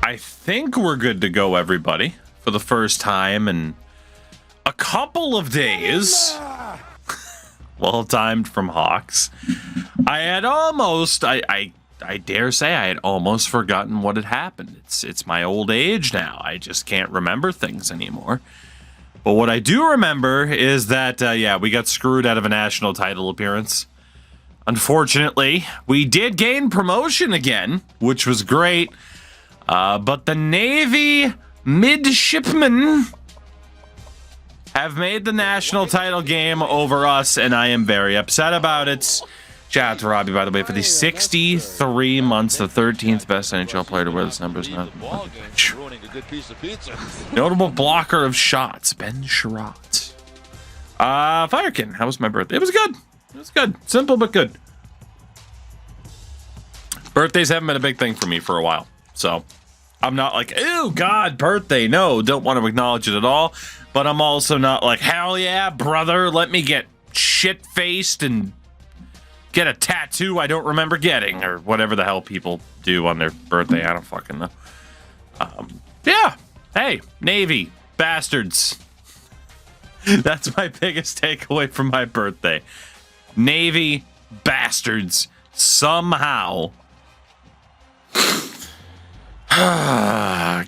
I think we're good to go, everybody, for the first time in a couple of days. Well timed from Hawks. I had almost, I dare say I had almost forgotten what had happened. It's my old age now. I just can't remember things anymore. But what I do remember is that, yeah, we got screwed out of a national title appearance. Unfortunately, we did gain promotion again, which was great. But the Navy midshipmen have made the national title game over us, and I am very upset about it. Shout out to Robbie, by the way, for the 63 months, the 13th best NHL player to wear this number. Notable blocker of shots, Ben Sherratt. Firekin, how was my birthday? It was good. It was good. Simple but good. Birthdays haven't been a big thing for me for a while, so I'm not like, ew, God, birthday. No, don't want to acknowledge it at all. But I'm also not like, hell yeah, brother, let me get shit-faced and get a tattoo I don't remember getting, or whatever the hell people do on their birthday. I don't fucking know. Yeah. Hey, Navy, bastards. That's my biggest takeaway from my birthday. Navy, bastards, somehow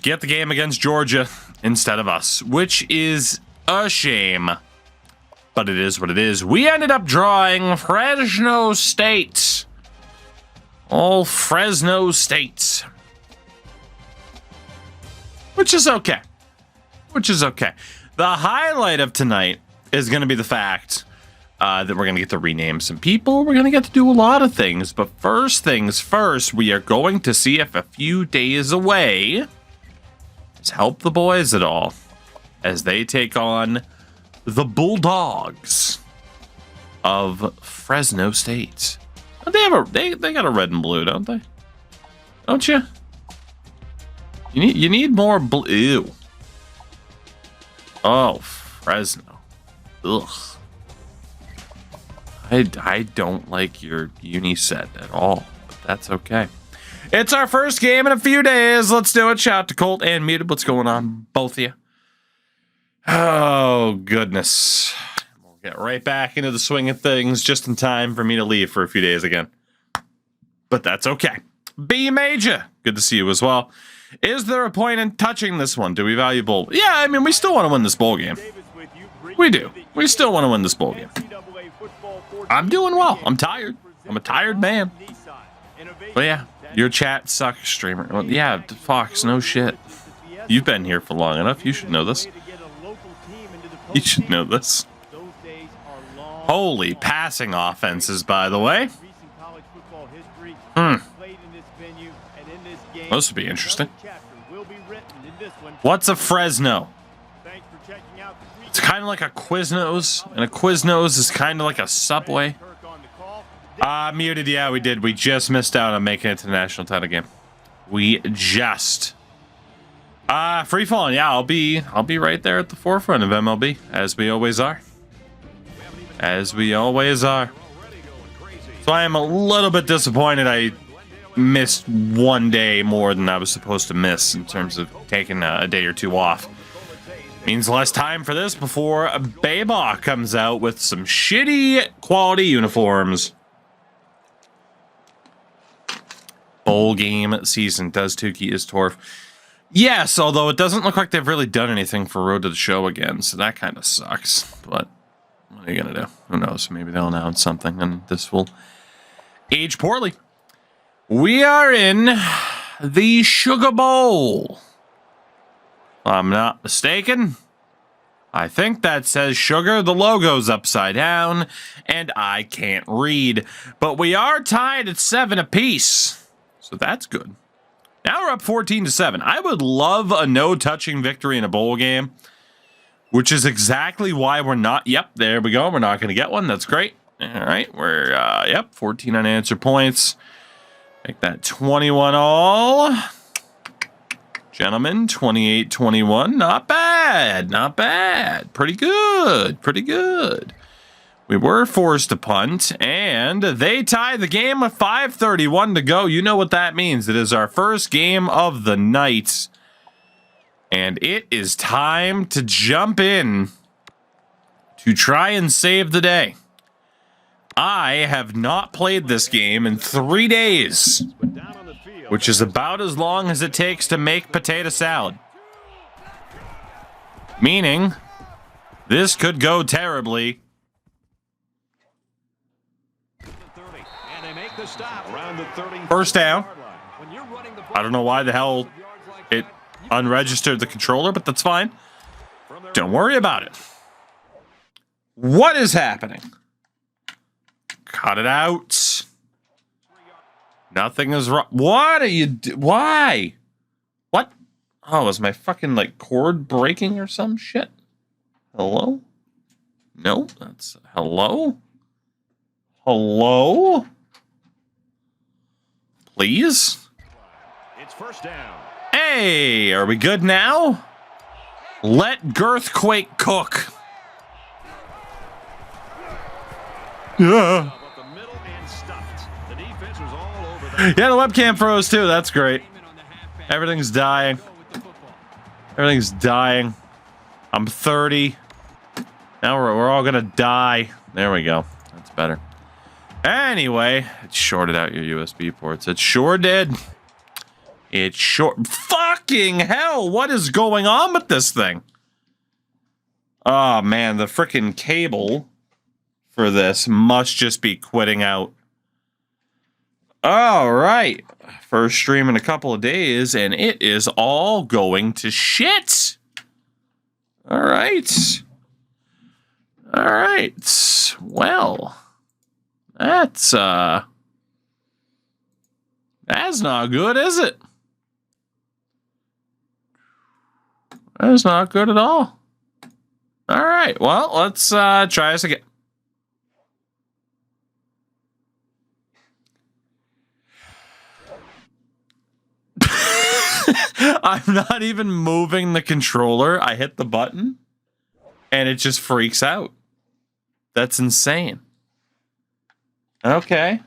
get the game against Georgia instead of us, which is a shame. But it is what it is. We ended up drawing Fresno State. All Fresno States. Which is okay. Which is okay. The highlight of tonight is going to be the fact that we're going to get to rename some people. We're going to get to do a lot of things. But first things first, we are going to see if a few days away has helped the boys at all as they take on the Bulldogs of Fresno State. They have they got a red and blue, don't they? Don't you? You need more blue. Ew. Oh, Fresno. Ugh. I don't like your uni set at all, but that's okay. It's our first game in a few days. Let's do it. Shout out to Colt and Muted. What's going on, both of you? Oh, goodness. We'll get right back into the swing of things just in time for me to leave for a few days again. But that's okay. B Major, good to see you as well. Is there a point in touching this one? Do we value bowl? Yeah, I mean, we still want to win this bowl game. We do. We still want to win this bowl game. I'm doing well. I'm tired. I'm a tired man. But yeah, your chat sucks, streamer. Well, yeah, Fox, no shit. You've been here for long enough. You should know this. You should know this. Holy passing offenses, by the way. This would be interesting. What's a Fresno? It's kind of like a Quiznos, and a Quiznos is kind of like a Subway. Muted, yeah, we did. We just missed out on making it to the national title game. We just. Free falling, yeah, I'll be right there at the forefront of MLB, as we always are. As we always are. So I am a little bit disappointed I missed one day more than I was supposed to miss in terms of taking a day or two off. Means less time for this before Baybaugh comes out with some shitty quality uniforms. Bowl game season. Does Tukey is Torf? Yes, although it doesn't look like they've really done anything for Road to the Show again, so that kind of sucks. But what are you going to do? Who knows? Maybe they'll announce something and this will age poorly. We are in the Sugar Bowl. If I'm not mistaken. I think that says sugar. The logo's upside down, and I can't read. But we are tied at 7 apiece, so that's good. Now we're up 14-7. I would love a no-touching victory in a bowl game, which is exactly why we're not. Yep, there we go. We're not going to get one. That's great. All right, we're, 14 unanswered points. Make that 21 all. Gentlemen, 28-21. Not bad. Not bad. Pretty good. Pretty good. We were forced to punt, and they tie the game with 5:31 to go. You know what that means. It is our first game of the night. And it is time to jump in to try and save the day. I have not played this game in 3 days, which is about as long as it takes to make potato salad. Meaning, this could go terribly. First down. I don't know why the hell it unregistered the controller, but that's fine. Don't worry about it. What is happening? Cut it out. Nothing is wrong. What are you why? What? Oh, is my fucking like cord breaking or some shit? Hello? No, that's hello? Hello? Please? It's first down. Hey, are we good now? Let Girthquake cook. Yeah. Yeah, the webcam froze too. That's great. Everything's dying. Everything's dying. I'm 30. Now we're all gonna die. There we go. That's better. Anyway, it shorted out your USB ports. It sure did. It sure... Fucking hell! What is going on with this thing? Oh, man. The frickin' cable for this must just be quitting out. All right. First stream in a couple of days, and it is all going to shit. All right. All right. Well... That's not good, is it? That's not good at all. All right, well, let's try this again. I'm not even moving the controller. I hit the button, and it just freaks out. That's insane. Okay.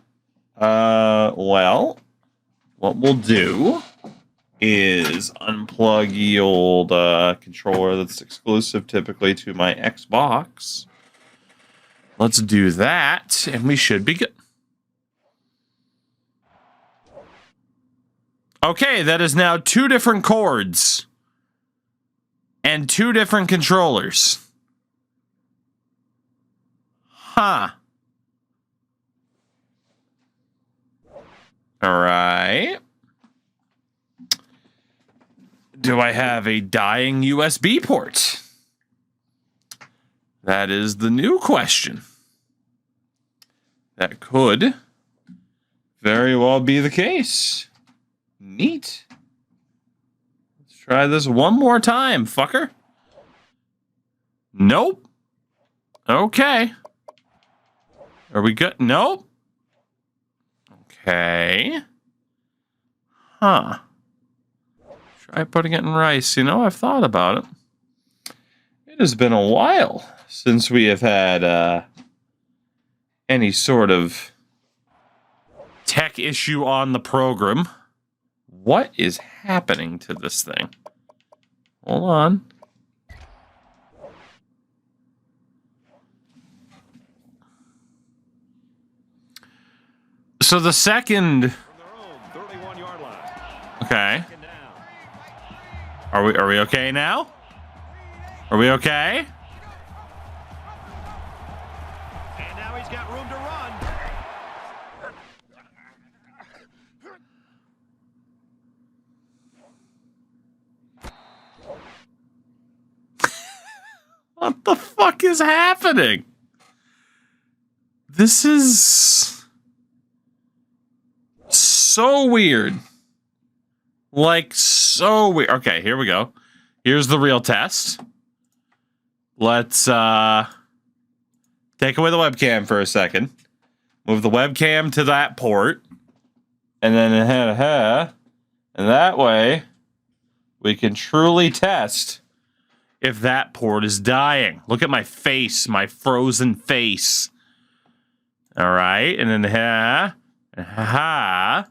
Well, what we'll do is unplug the old controller that's exclusive typically to my Xbox. Let's do that, and we should be good. Okay, that is now 2 different cords and 2 different controllers. Huh. All right. Do I have a dying USB port? That is the new question. That could very well be the case. Neat. Let's try this one more time, fucker. Nope. Okay. Are we good? Nope. Okay. Huh. Try putting it in rice. You know, I've thought about it. It has been a while since we have had any sort of tech issue on the program. What is happening to this thing? Hold on. So the second... Okay. Are we okay now? Are we okay? And now he's got room to run. What the fuck is happening? This is so weird. Like, so weird. Okay, here we go. Here's the real test. Let's take away the webcam for a second. Move the webcam to that port. And then and that way we can truly test if that port is dying. Look at my face, my frozen face. All right, and then ha, and ha,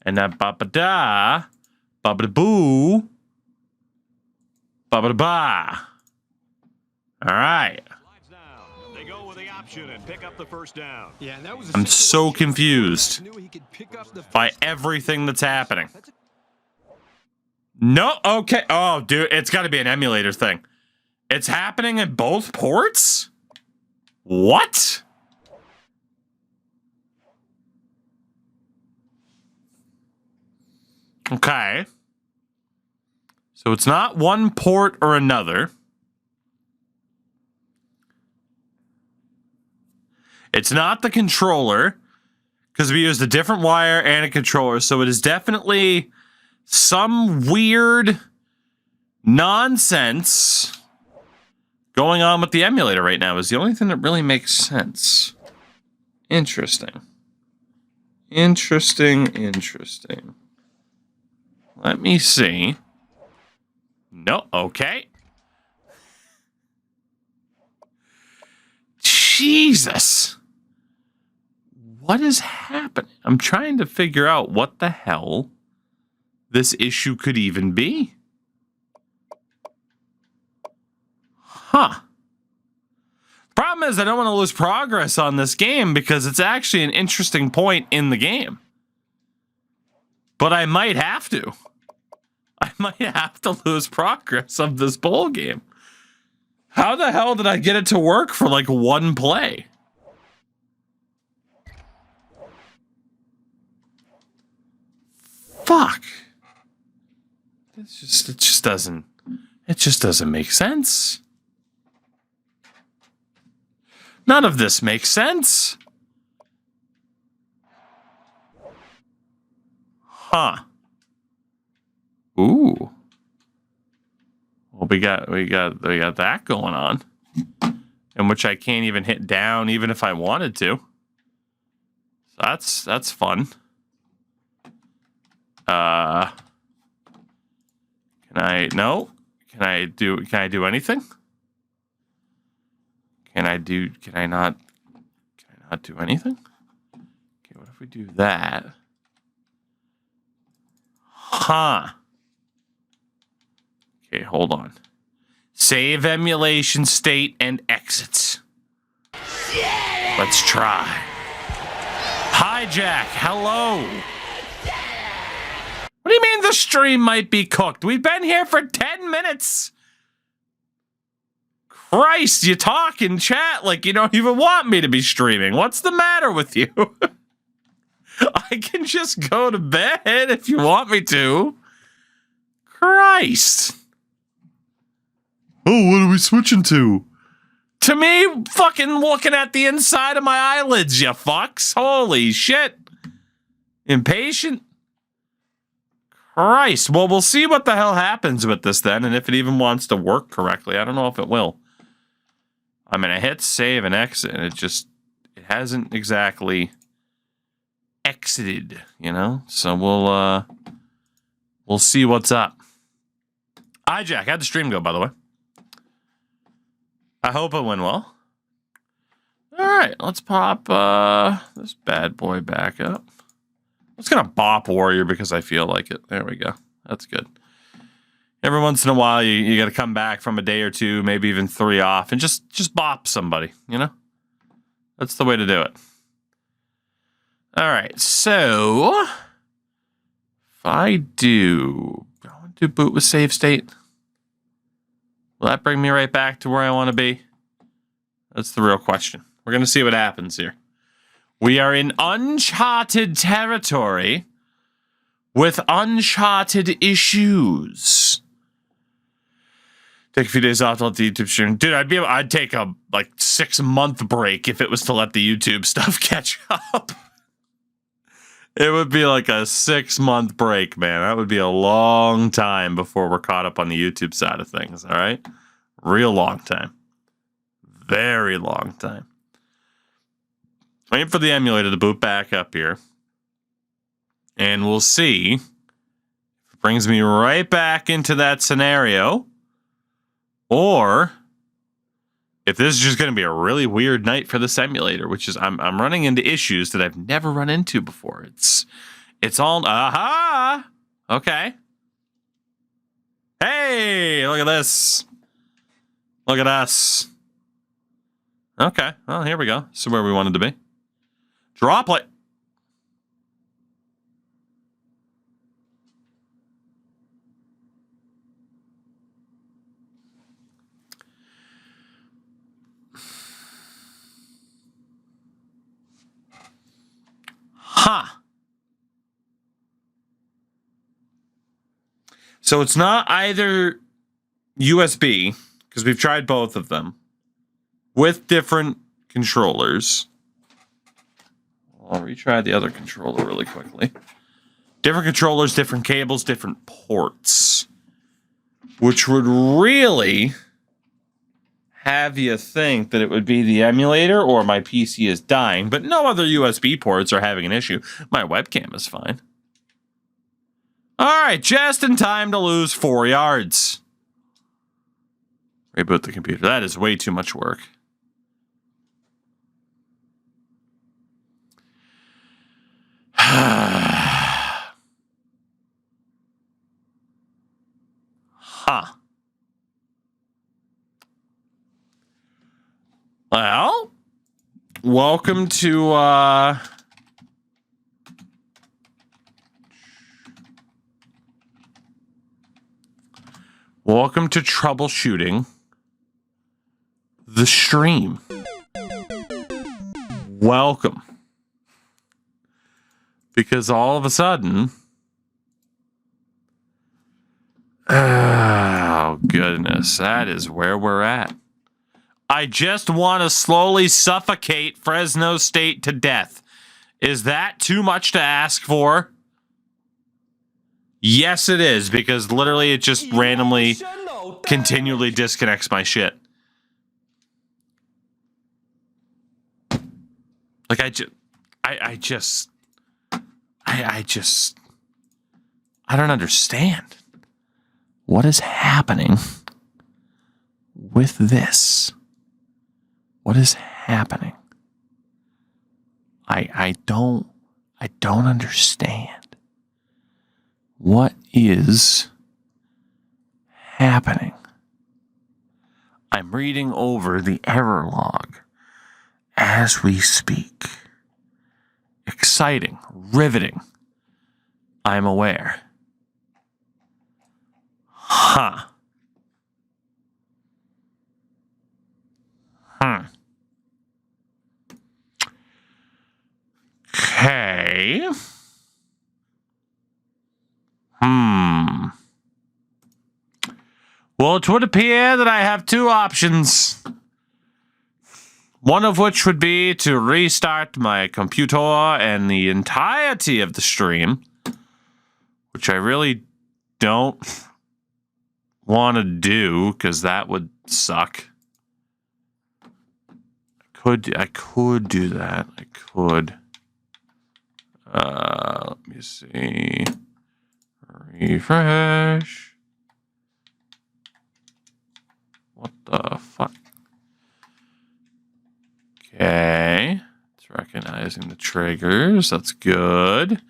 and that ba-ba-da, ba-ba-da-boo, ba-ba-da-ba. All right. They go with the option and pick up the first down. Yeah, and that was I'm so confused by everything that's happening. No, okay. Oh, dude, it's got to be an emulator thing. It's happening in both ports? What? Okay. So it's not one port or another. It's not the controller, because we used a different wire and a controller, so it is definitely some weird nonsense going on with the emulator right now is the only thing that really makes sense. Interesting. Interesting. Let me see. No, okay. Jesus. What is happening? I'm trying to figure out what the hell this issue could even be. Huh. Problem is, I don't want to lose progress on this game because it's actually an interesting point in the game. But I might have to. I might have to lose progress of this bowl game. How the hell did I get it to work for like one play? Fuck. It just doesn't make sense. None of this makes sense. Huh. Ooh. Well, we got that going on. In which I can't even hit down even if I wanted to. So that's fun. Can I do anything? Can I not do anything? Okay, what if we do that? Huh. Okay, hold on. Save emulation state and exits. Let's try. Hijack, hello. What do you mean the stream might be cooked? We've been here for 10 minutes. Christ, you talk in chat like you don't even want me to be streaming. What's the matter with you? I can just go to bed if you want me to. Christ. Oh, what are we switching to? To me, fucking looking at the inside of my eyelids, you fucks. Holy shit. Impatient. Christ. Well, we'll see what the hell happens with this then, and if it even wants to work correctly. I don't know if it will. I mean, I hit save and exit, and it hasn't exactly exited, you know? So we'll see what's up. Hijack, how'd the stream go, by the way? I hope it went well. All right, let's pop this bad boy back up. I'm just gonna bop Warrior because I feel like it. There we go. That's good. Every once in a while, you got to come back from a day or two, maybe even 3 off, and just bop somebody. You know, that's the way to do it. All right, so if I do boot with save state, will that bring me right back to where I want to be? That's the real question. We're going to see what happens here. We are in uncharted territory with uncharted issues. Take a few days off to let the YouTube stream. Dude, I'd take a 6-month break if it was to let the YouTube stuff catch up. It would be like a 6-month break, man. That would be a long time before we're caught up on the YouTube side of things, all right? Real long time. Very long time. Waiting for the emulator to boot back up here. And we'll see if it brings me right back into that scenario. Or if this is just going to be a really weird night for the simulator, which is I'm running into issues that I've never run into before. It's all aha. Okay. Hey, look at this. Look at us. Okay. Well, here we go. This is where we wanted to be. Droplet. Huh. So it's not either USB, because we've tried both of them, with different controllers. I'll retry the other controller really quickly. Different controllers, different cables, different ports. Which would really have you think that it would be the emulator or my PC is dying, but no other USB ports are having an issue. My webcam is fine. All right, just in time to lose 4 yards. Reboot the computer. That is way too much work. Huh. Well, welcome to troubleshooting the stream. Welcome. Because all of a sudden, oh goodness, that is where we're at. I just want to slowly suffocate Fresno State to death. Is that too much to ask for? Yes, it is, because literally it just randomly, continually disconnects my shit. Like, I don't understand. What is happening with this? What is happening? I don't understand. What is happening? I'm reading over the error log as we speak. Exciting, riveting. I'm aware. Huh. Okay. Well, it would appear that I have two options. One of which would be to restart my computer and the entirety of the stream, which I really don't want to do because that would suck. I could do that. I could. Let me see. Refresh. What the fuck? Okay. It's recognizing the triggers. That's good.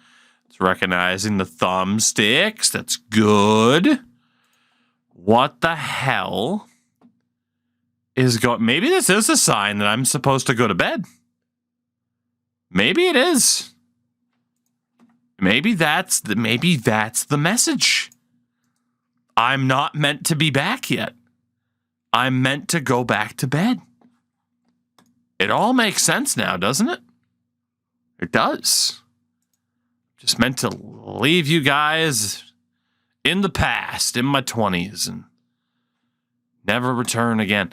It's recognizing the thumbsticks. That's good. What the hell is going? Maybe this is a sign that I'm supposed to go to bed. Maybe it is. Maybe that's the message. I'm not meant to be back yet. I'm meant to go back to bed. It all makes sense now, doesn't it? It does. Just meant to leave you guys in the past, in my 20s, and never return again.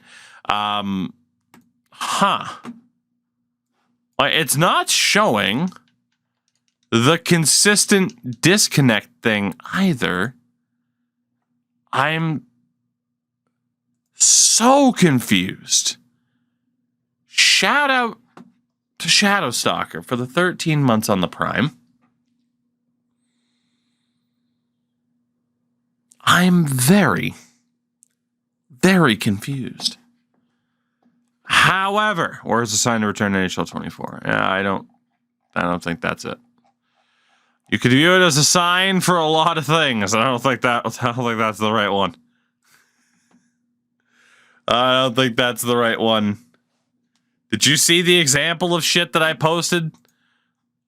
It's not showing the consistent disconnect thing either. I'm so confused. Shout out to Shadow Stalker for the 13 months on the Prime. I'm very, very confused. However, or is a sign to return to NHL 24? Yeah, I don't think that's it. You could view it as a sign for a lot of things. I don't think that's the right one. I don't think that's the right one. Did you see the example of shit that I posted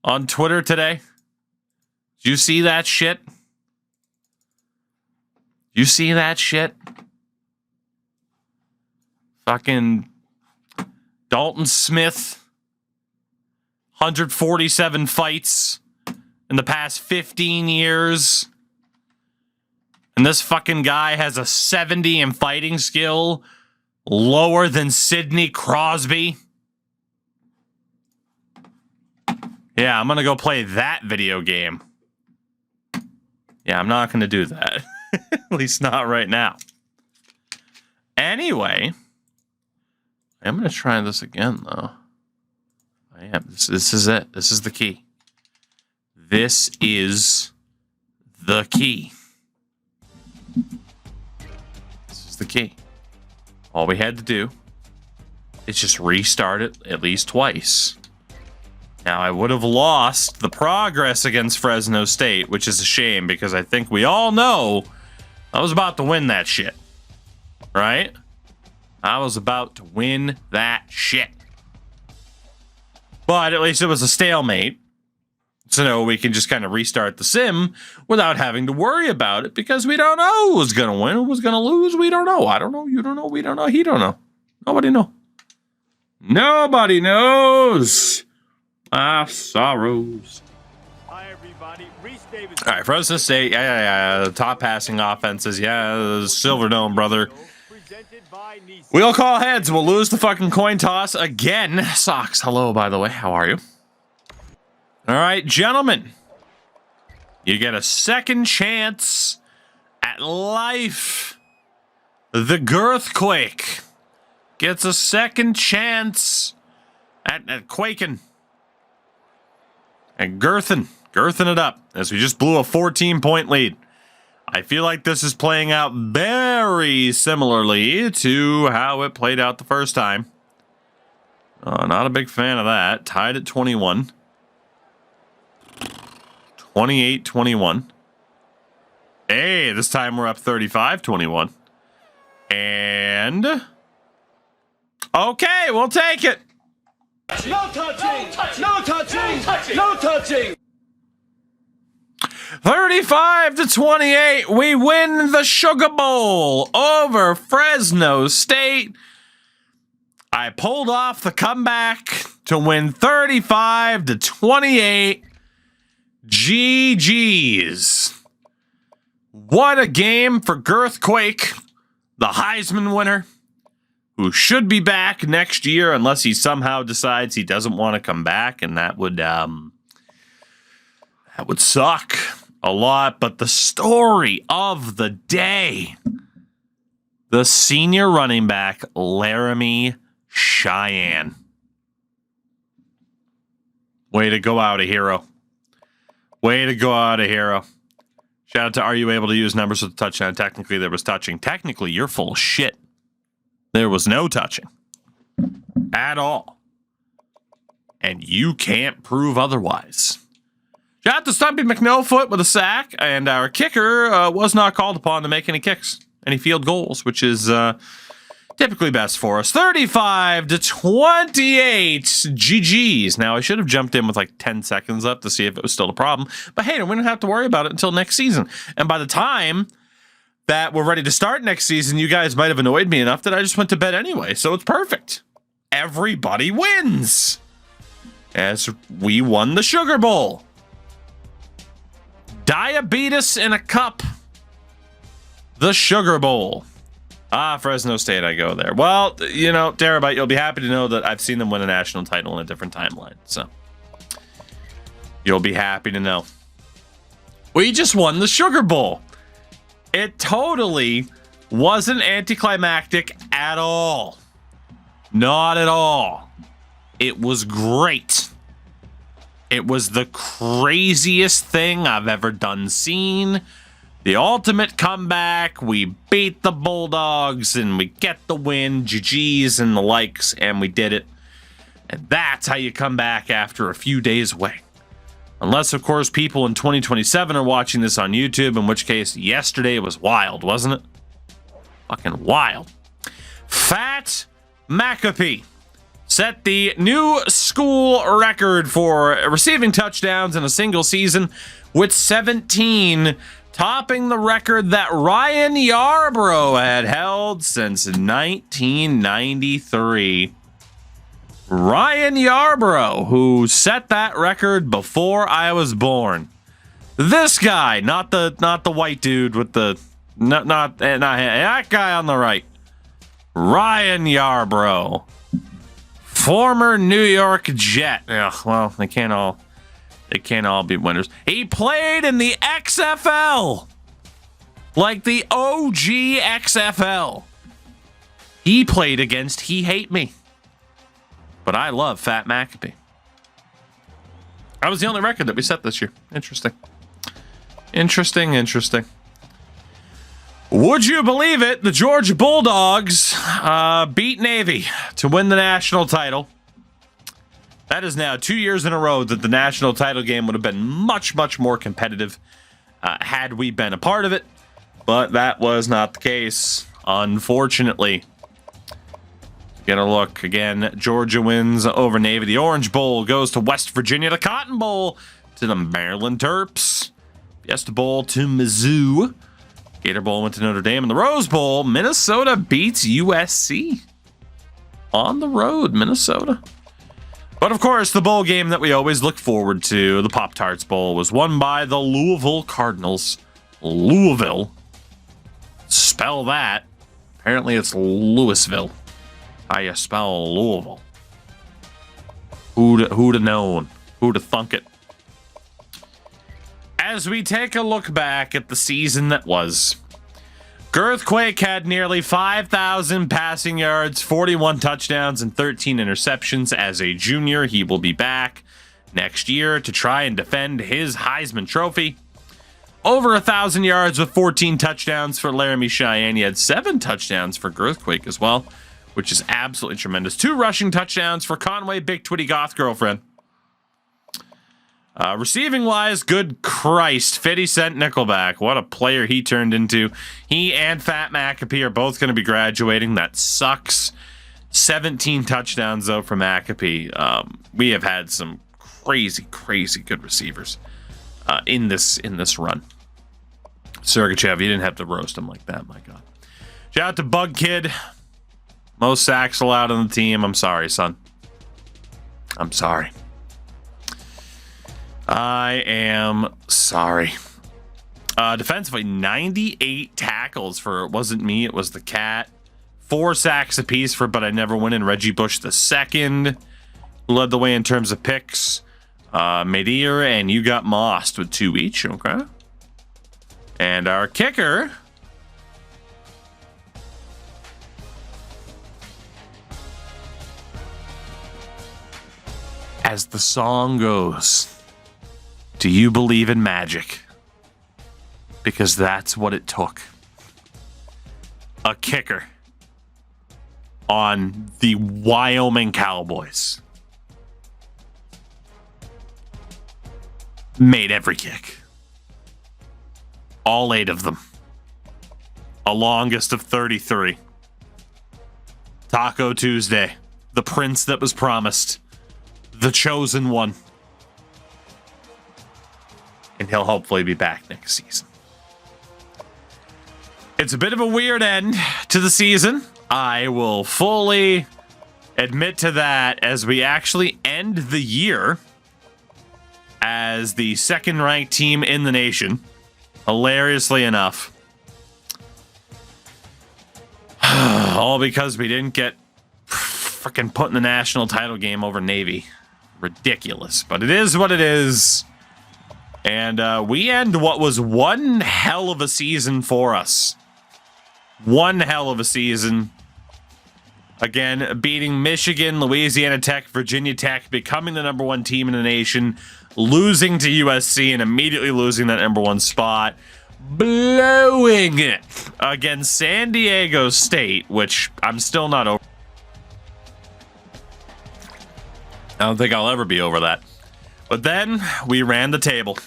on Twitter today? Did you see that shit? You see that shit? Fucking Dalton Smith, 147 fights in the past 15 years. And this fucking guy has a 70 in fighting skill, lower than Sidney Crosby. Yeah, I'm gonna go play that video game. Yeah, I'm not gonna do that. At least not right now. Anyway, I'm gonna try this again though. I am. This is it. This is the key. This is the key. This is the key. All we had to do is just restart it at least twice. Now, I would have lost the progress against Fresno State, which is a shame because I think we all know I was about to win that shit. Right? I was about to win that shit. But at least it was a stalemate. So now we can just kind of restart the sim without having to worry about it because we don't know who's going to win, who's going to lose. We don't know. I don't know. You don't know. We don't know. He don't know. Nobody know. Nobody knows. Ah, sorrows. Hi, everybody. Reese Davis. All right, Fresno State. Yeah. The top passing offenses. Yeah, the Silverdome, brother. We'll call heads. We'll lose the fucking coin toss again. Socks. Hello, by the way. How are you? All right, gentlemen. You get a second chance at life. The Girthquake gets a second chance at quaking. And girthing it up as we just blew a 14-point lead. I feel like this is playing out very similarly to how it played out the first time. Not a big fan of that. Tied at 21. 28-21. Hey, this time we're up 35-21. And okay, we'll take it. No touching! No touching! No touching! 35-28, we win the Sugar Bowl over Fresno State. I pulled off the comeback to win 35-28. GG's. What a game for Girthquake, the Heisman winner, who should be back next year unless he somehow decides he doesn't want to come back, and that would suck a lot. But the story of the day, the senior running back, Laramie Cheyenne. Way to go out, a hero. Way to go out, a hero. Shout out to Are You Able to Use Numbers with the Touchdown? Technically, there was touching. Technically, you're full of shit. There was no touching. At all. And you can't prove otherwise. Shout out to Stumpy McNofoot with a sack. And our kicker was not called upon to make any kicks. Any field goals, which is typically best for us. 35-28. GG's. Now, I should have jumped in with like 10 seconds up to see if it was still a problem. But hey, we don't have to worry about it until next season. And by the time that we're ready to start next season, you guys might have annoyed me enough that I just went to bed anyway. So it's perfect. Everybody wins. As we won the Sugar Bowl. Diabetes in a cup. The Sugar Bowl. Ah, Fresno State, I go there. Well, you know, Darabite, you'll be happy to know that I've seen them win a national title in a different timeline. So, you'll be happy to know. We just won the Sugar Bowl. It totally wasn't anticlimactic at all. Not at all. It was great. It was the craziest thing I've ever done seen. The ultimate comeback. We beat the Bulldogs and we get the win. GG's and the likes, and we did it. And that's how you come back after a few days away. Unless, of course, people in 2027 are watching this on YouTube, in which case yesterday was wild, wasn't it? Fucking wild. Fat McAfee set the new school record for receiving touchdowns in a single season with 17, topping the record that Ryan Yarbrough had held since 1993. Ryan Yarbrough, who set that record before I was born. This guy, not the white dude with the not that guy on the right. Ryan Yarbrough, former New York Jet. Ugh, well, they can't all be winners. He played in the XFL, like the OG XFL. He played against He Hate Me. But I love Fat McAfee. That was the only record that we set this year. Interesting. Interesting. Would you believe it? The Georgia Bulldogs beat Navy to win the national title. That is now 2 years in a row that the national title game would have been much, much more competitive had we been a part of it. But that was not the case, unfortunately. Get a look again. Georgia wins over Navy. The Orange Bowl goes to West Virginia. The Cotton Bowl to the Maryland Terps. Fiesta Bowl to Mizzou. Gator Bowl went to Notre Dame. And the Rose Bowl, Minnesota beats USC. On the road, Minnesota. But of course, the bowl game that we always look forward to, the Pop-Tarts Bowl, was won by the Louisville Cardinals. Louisville. Spell that. Apparently it's Louisville. How you spell Louisville? Who'd have known? Who'd have thunk it? As we take a look back at the season that was, Girthquake had nearly 5,000 passing yards, 41 touchdowns, and 13 interceptions. As a junior, he will be back next year to try and defend his Heisman Trophy. Over 1,000 yards with 14 touchdowns for Laramie Cheyenne. He had 7 touchdowns for Girthquake as well, which is absolutely tremendous. 2 rushing touchdowns for Conway Big Twitty Goth Girlfriend. Receiving-wise, good Christ, 50 Cent Nickelback. What a player he turned into. He and Fat McAfee are both going to be graduating. That sucks. 17 touchdowns, though, for McAfee. We have had some crazy good receivers in this run. Sergachev, you didn't have to roast him like that, my God. Shout out to Bug Kid. Most sacks allowed on the team. I'm sorry, son. I'm sorry. I am sorry. Defensively, 98 tackles for, it wasn't me, it was the cat. 4 sacks apiece for But I Never Win and Reggie Bush II. Led the way in terms of picks. Medir and You Got Mossed with 2 each. Okay. And our kicker, as the song goes, do you believe in magic? Because that's what it took. A kicker on the Wyoming Cowboys made every kick. All 8 of them. A longest of 33. Taco Tuesday. The prince that was promised. The chosen one. And he'll hopefully be back next season. It's a bit of a weird end to the season. I will fully admit to that, as we actually end the year as the 2nd ranked team in the nation. Hilariously enough. All because we didn't get freaking put in the national title game over Navy. Ridiculous. But it is what it is. And we end what was one hell of a season for us. One hell of a season. Again, beating Michigan, Louisiana Tech, Virginia Tech, becoming the number 1 team in the nation, losing to USC and immediately losing that number 1 spot, blowing it against San Diego State, which I'm still not over. I don't think I'll ever be over that. But then we ran the table.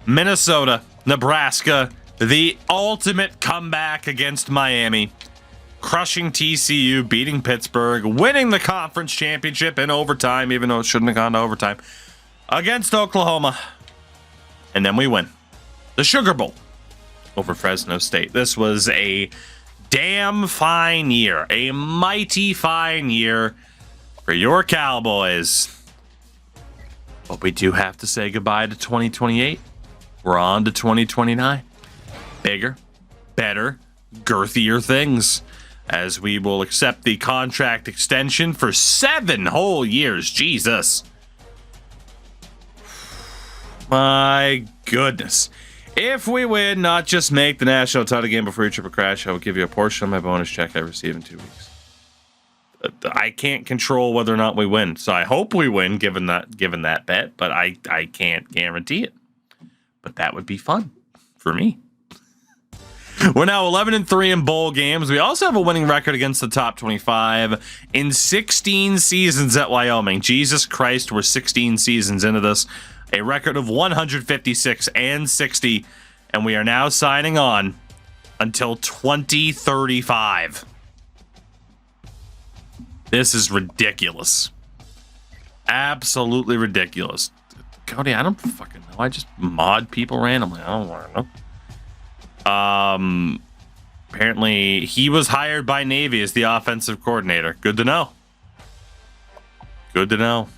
Minnesota, Nebraska, the ultimate comeback against Miami, crushing TCU, beating Pittsburgh, winning the conference championship in overtime, even though it shouldn't have gone to overtime, against Oklahoma. And then we win the Sugar Bowl over Fresno State. This was a damn fine year, a mighty fine year for your Cowboys. But we do have to say goodbye to 2028. We're on to 2029. Bigger, better, girthier things, as we will accept the contract extension for 7 whole years. Jesus. My goodness. If we win, not just make the national title game before your trip or crash, I will give you a portion of my bonus check I receive in 2 weeks. I can't control whether or not we win, so I hope we win given that bet, but I can't guarantee it. But that would be fun for me. We're now 11-3 in bowl games. We also have a winning record against the top 25 in 16 seasons at Wyoming. Jesus Christ, we're 16 seasons into this. A record of 156-60, and we are now signing on until 2035. This is ridiculous. Absolutely ridiculous. Cody, I don't fucking know. I just mod people randomly. I don't want to know. Apparently, he was hired by Navy as the offensive coordinator. Good to know. Good to know.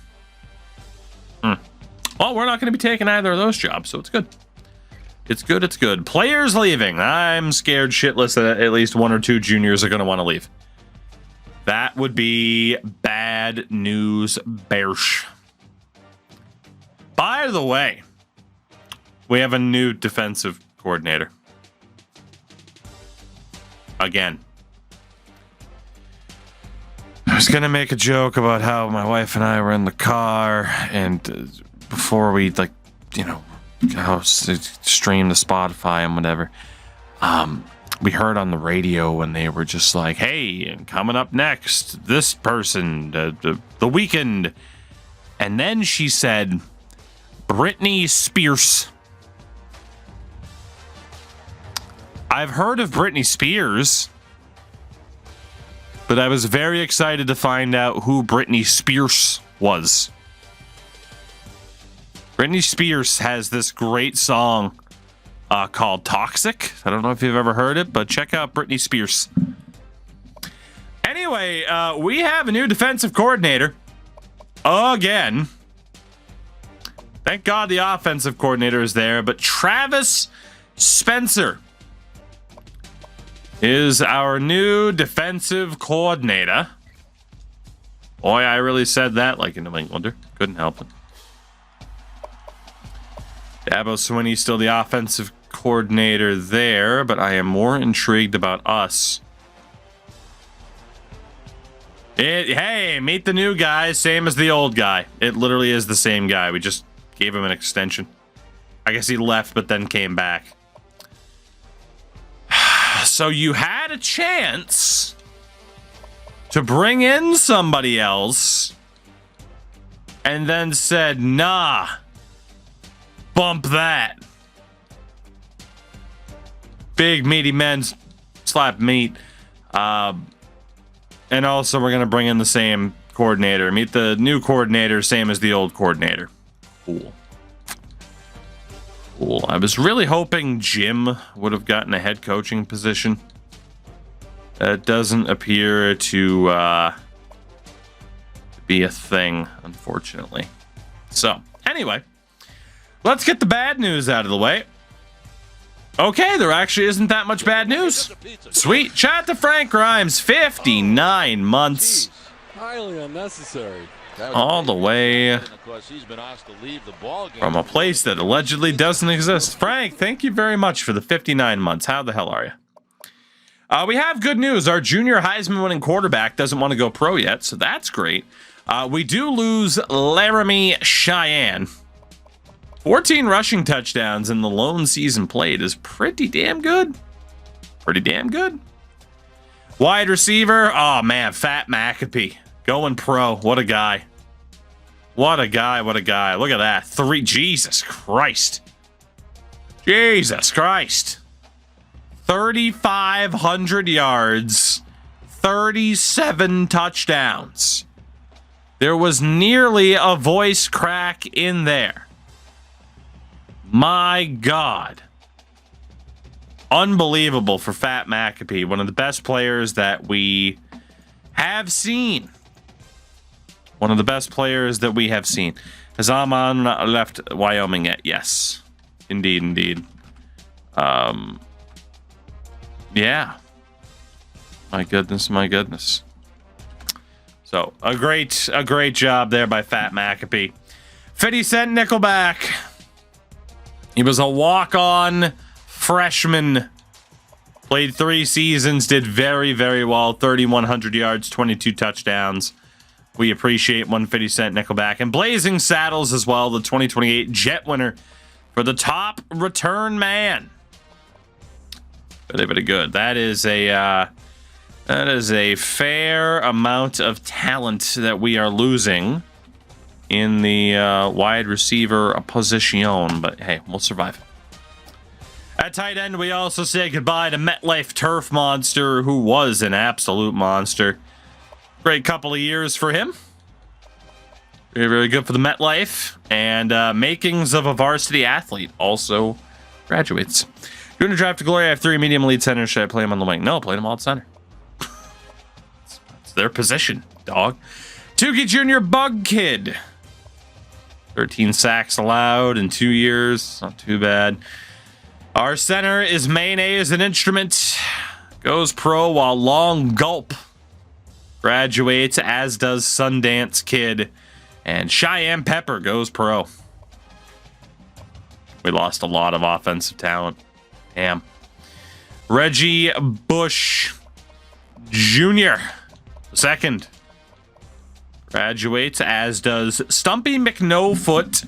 Well, we're not going to be taking either of those jobs, so it's good. It's good, it's good. Players leaving. I'm scared shitless that at least 1 or 2 juniors are going to want to leave. That would be bad news bears. By the way, we have a new defensive coordinator. Again. I was going to make a joke about how my wife and I were in the car and before we, like, you know, stream the Spotify and whatever, we heard on the radio when they were just like, hey, and coming up next, this person, the Weeknd. And then she said, Britney Spears. I've heard of Britney Spears, but I was very excited to find out who Britney Spears was. Britney Spears has this great song called Toxic. I don't know if you've ever heard it, but check out Britney Spears. Anyway, we have a new defensive coordinator. Again. Thank God the offensive coordinator is there, but Travis Spencer is our new defensive coordinator. Boy, I really said that like a New Englander. Couldn't help it. Dabo Swinney's still the offensive coordinator there, but I am more intrigued about us. Hey, meet the new guy, same as the old guy. It literally is the same guy. We just gave him an extension. I guess he left, but then came back. So you had a chance to bring in somebody else and then said, nah. Bump that. Big meaty men slap meat. And also we're going to bring in the same coordinator. Meet the new coordinator, same as the old coordinator. Cool. Cool. I was really hoping Jim would have gotten a head coaching position. That doesn't appear to be a thing, unfortunately. So, anyway. Let's get the bad news out of the way. Okay, there actually isn't that much bad news. Sweet. Shout out to Frank Grimes, 59 months. Highly unnecessary. All the way from a place that allegedly doesn't exist. Frank, thank you very much for the 59 months. How the hell are you? We have good news. Our junior Heisman winning quarterback doesn't want to go pro yet, so that's great. We do lose Laramie Cheyenne. 14 rushing touchdowns in the lone season played is pretty damn good. Pretty damn good. Wide receiver. Oh, man. Fat McAfee. Going pro. What a guy. What a guy. What a guy. Look at that. Jesus Christ. Jesus Christ. 3,500 yards. 37 touchdowns. There was nearly a voice crack in there. My God. Unbelievable for Fat McAfee. One of the best players that we have seen. One of the best players that we have seen. Has Amon left Wyoming yet? Yes. Indeed, indeed. Yeah. My goodness, my goodness. So, a great job there by Fat McAfee. 50-cent nickelback. He was a walk-on freshman. Played 3 seasons, did very, very well. 3,100 yards, 22 touchdowns. We appreciate 150-cent nickelback. And Blazing Saddles as well, the 2028 Jet winner for the top return man. Very, very good. That is a fair amount of talent that we are losing in the wide receiver position. But hey, we'll survive. At tight end, we also say goodbye to MetLife Turf Monster, who was an absolute monster. Great couple of years for him. Very, very good for the MetLife. And makings of a varsity athlete also graduates. Doing a draft to glory, I have 3 medium elite centers. Should I play them on the wing? No, play them all at center. It's their position, dog. Tukey Jr. Bug Kid. 13 sacks allowed in 2 years. Not too bad. Our center is Mayonnaise an Instrument. Goes pro while Long Gulp graduates, as does Sundance Kid. And Cheyenne Pepper goes pro. We lost a lot of offensive talent. Damn. Reggie Bush Jr. Second graduates, as does Stumpy McNofoot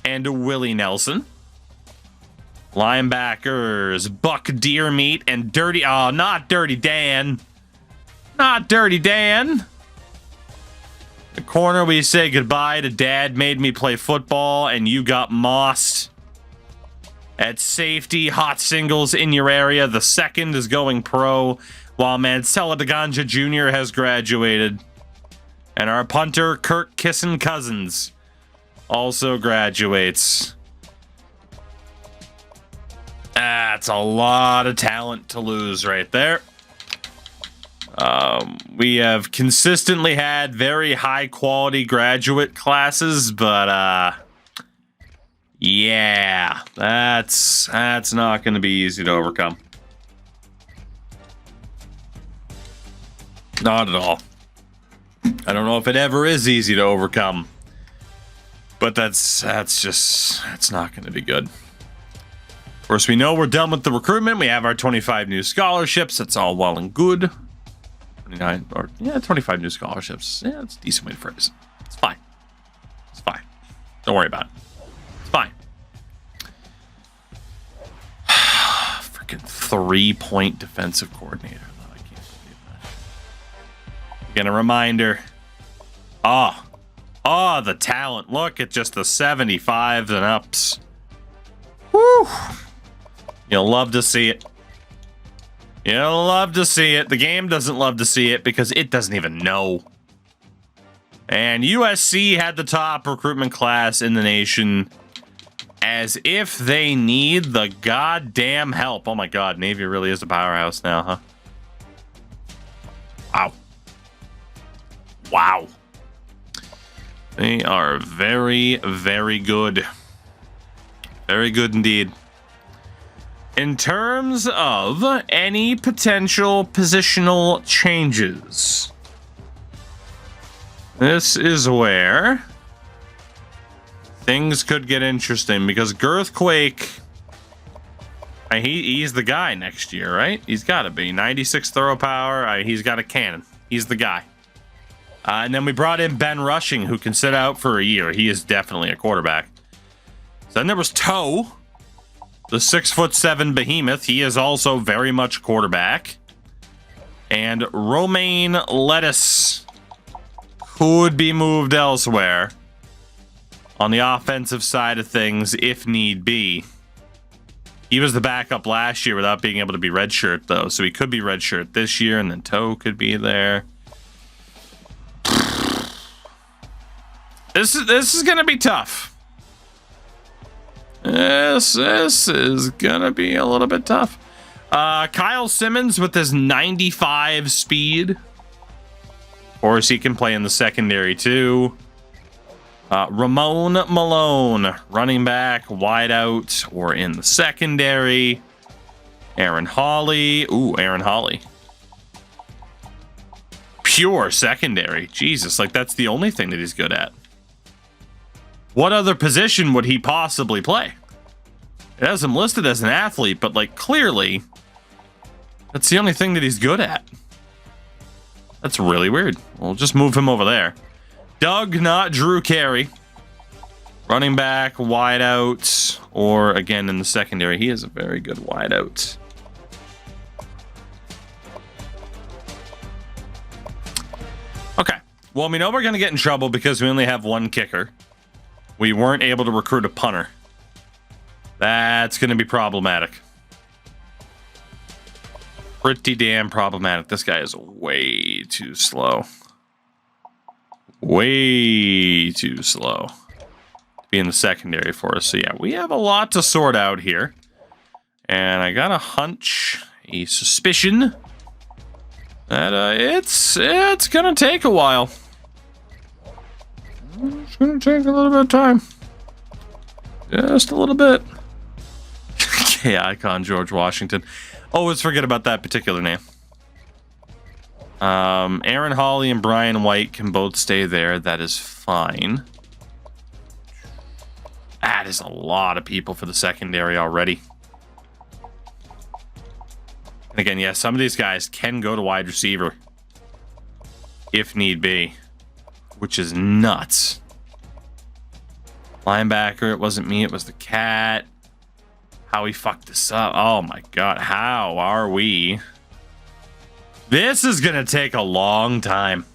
and Willie Nelson. Linebackers, Buck Deermeat and Dirty... Oh, not Dirty Dan. Not Dirty Dan. The corner, we say goodbye to Dad Made Me Play Football and You Got Mossed. At safety, Hot Singles in your area. The second is going pro, while Mancella DeGanja Jr. has graduated. And our punter, Kirk Kissin Cousins, also graduates. That's a lot of talent to lose right there. We have consistently had very high quality graduate classes, but yeah, that's not going to be easy to overcome. Not at all. I don't know if it ever is easy to overcome, but that's not going to be good. Of course, we know we're done with the recruitment. We have our 25 new scholarships. That's all well and good. 25 new scholarships. Yeah, it's a decent way to phrase it. It's fine. It's fine. Don't worry about it. It's fine. Freaking 3-point defensive coordinator. I can't believe that. Again, a reminder. The talent. Look at just the 75s and ups. Woo! You'll love to see it. You'll love to see it. The game doesn't love to see it because it doesn't even know. And USC had the top recruitment class in the nation, as if they need the goddamn help. Oh my God, Navy really is a powerhouse now, huh? Wow. Wow. They are very, very good. Very good indeed. In terms of any potential positional changes, this is where things could get interesting, because Girthquake, he's the guy next year, right? He's got to be 96 throw power. He's got a cannon. He's the guy. And then we brought in Ben Rushing, who can sit out for a year. He is definitely a quarterback. Then there was Toe, the 6'7" behemoth. He is also very much quarterback. And Romaine Lettuce could be moved elsewhere on the offensive side of things if need be. He was the backup last year without being able to be redshirt, though. So he could be redshirt this year, and then Toe could be there. This is going to be tough. This is going to be a little bit tough. Kyle Simmons with his 95 speed. Of course, he can play in the secondary, too. Ramon Malone, running back, wide out, or in the secondary. Aaron Hawley. Ooh, Aaron Hawley. Pure secondary. Jesus, like that's the only thing that he's good at. What other position would he possibly play? It has him listed as an athlete, but like clearly, that's the only thing that he's good at. That's really weird. We'll just move him over there. Doug, not Drew Carey. Running back, wide out, or again in the secondary. He is a very good wide out. Okay. Well, we know we're going to get in trouble because we only have one kicker. We weren't able to recruit a punter. That's going to be problematic. Pretty damn problematic. This guy is way too slow. Way too slow to be in the secondary for us. So yeah, we have a lot to sort out here. And I got a hunch, a suspicion that it's gonna take a while. It's gonna take a little bit of time. Just a little bit. Okay, icon George Washington. Always forget about that particular name. Aaron Hawley and Brian White can both stay there. That is fine. That is a lot of people for the secondary already. And again, yeah, some of these guys can go to wide receiver if need be, which is nuts. Linebacker, it wasn't me, it was the cat. How he fucked this up. Oh my God, how are we? This is going to take a long time.